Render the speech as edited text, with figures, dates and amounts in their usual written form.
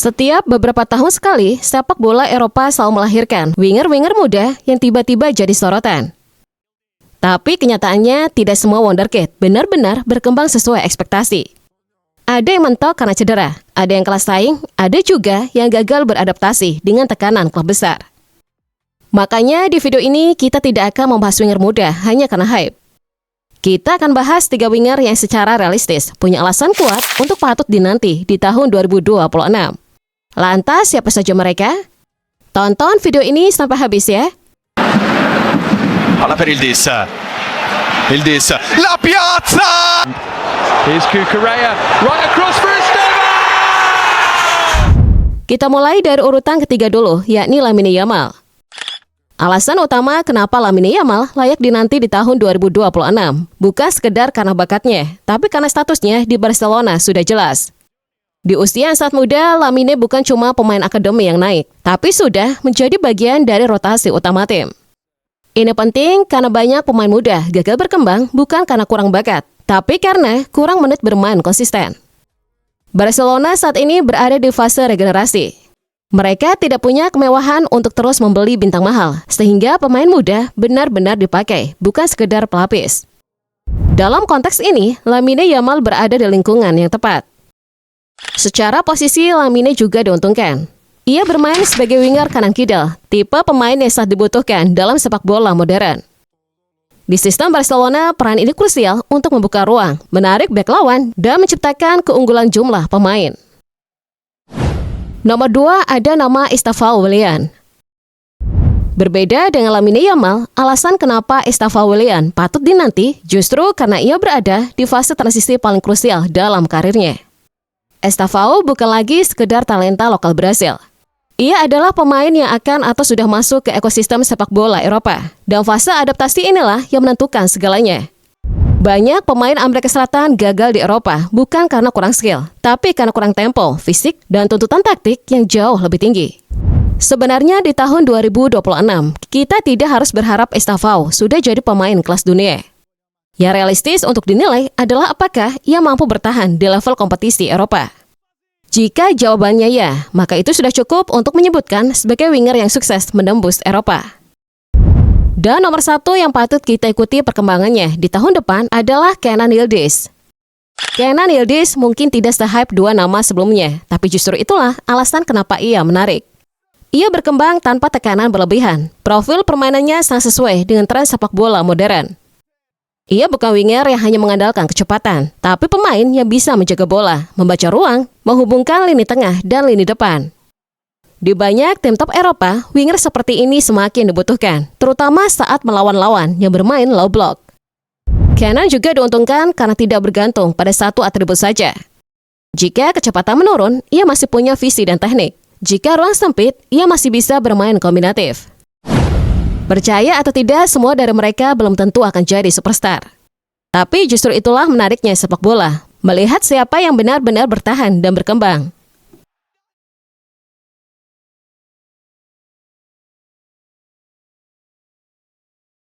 Setiap beberapa tahun sekali, sepak bola Eropa selalu melahirkan winger-winger muda yang tiba-tiba jadi sorotan. Tapi kenyataannya tidak semua wonderkid benar-benar berkembang sesuai ekspektasi. Ada yang mentok karena cedera, ada yang kelas saing, ada juga yang gagal beradaptasi dengan tekanan klub besar. Makanya di video ini kita tidak akan membahas winger muda hanya karena hype. Kita akan bahas 3 winger yang secara realistis punya alasan kuat untuk patut dinanti di tahun 2026. Lantas siapa saja mereka? Tonton video ini sampai habis ya. Palla per il Dessa. Il Dessa. La piazza! Here's Cucurella, right across for Esteban! Kita mulai dari urutan ketiga dulu, yakni Lamine Yamal. Alasan utama kenapa Lamine Yamal layak dinanti di tahun 2026 bukan sekedar karena bakatnya, tapi karena statusnya di Barcelona sudah jelas. Di usia yang sangat muda, Lamine bukan cuma pemain akademi yang naik, tapi sudah menjadi bagian dari rotasi utama tim. Ini penting karena banyak pemain muda gagal berkembang bukan karena kurang bakat, tapi karena kurang menit bermain konsisten. Barcelona saat ini berada di fase regenerasi. Mereka tidak punya kemewahan untuk terus membeli bintang mahal, sehingga pemain muda benar-benar dipakai, bukan sekedar pelapis. Dalam konteks ini, Lamine Yamal berada di lingkungan yang tepat. Secara posisi, Lamine juga diuntungkan. Ia bermain sebagai winger kanan kidal, tipe pemain yang sangat dibutuhkan dalam sepak bola modern. Di sistem Barcelona, peran ini krusial untuk membuka ruang, menarik bek lawan, dan menciptakan keunggulan jumlah pemain. Nomor 2 ada nama Estevao Willian. Berbeda dengan Lamine Yamal, alasan kenapa Estevao Willian patut dinanti justru karena ia berada di fase transisi paling krusial dalam karirnya. Estevao bukan lagi sekedar talenta lokal Brasil. Ia adalah pemain yang akan atau sudah masuk ke ekosistem sepak bola Eropa. Dan fase adaptasi inilah yang menentukan segalanya. Banyak pemain Amerika Selatan gagal di Eropa bukan karena kurang skill, tapi karena kurang tempo, fisik, dan tuntutan taktik yang jauh lebih tinggi. Sebenarnya di tahun 2026, kita tidak harus berharap Estevao sudah jadi pemain kelas dunia. Yang realistis untuk dinilai adalah apakah ia mampu bertahan di level kompetisi Eropa. Jika jawabannya ya, maka itu sudah cukup untuk menyebutkan sebagai winger yang sukses menembus Eropa. Dan nomor 1 yang patut kita ikuti perkembangannya di tahun depan adalah Kenan Yildiz. Kenan Yildiz mungkin tidak se-hype 2 nama sebelumnya, tapi justru itulah alasan kenapa ia menarik. Ia berkembang tanpa tekanan berlebihan. Profil permainannya sangat sesuai dengan tren sepak bola modern. Ia bukan winger yang hanya mengandalkan kecepatan, tapi pemain yang bisa menjaga bola, membaca ruang, menghubungkan lini tengah dan lini depan. Di banyak tim top Eropa, winger seperti ini semakin dibutuhkan, terutama saat melawan lawan yang bermain low block. Kenan juga diuntungkan karena tidak bergantung pada satu atribut saja. Jika kecepatan menurun, ia masih punya visi dan teknik. Jika ruang sempit, ia masih bisa bermain kombinatif. Percaya atau tidak, semua dari mereka belum tentu akan jadi superstar. Tapi justru itulah menariknya sepak bola, melihat siapa yang benar-benar bertahan dan berkembang.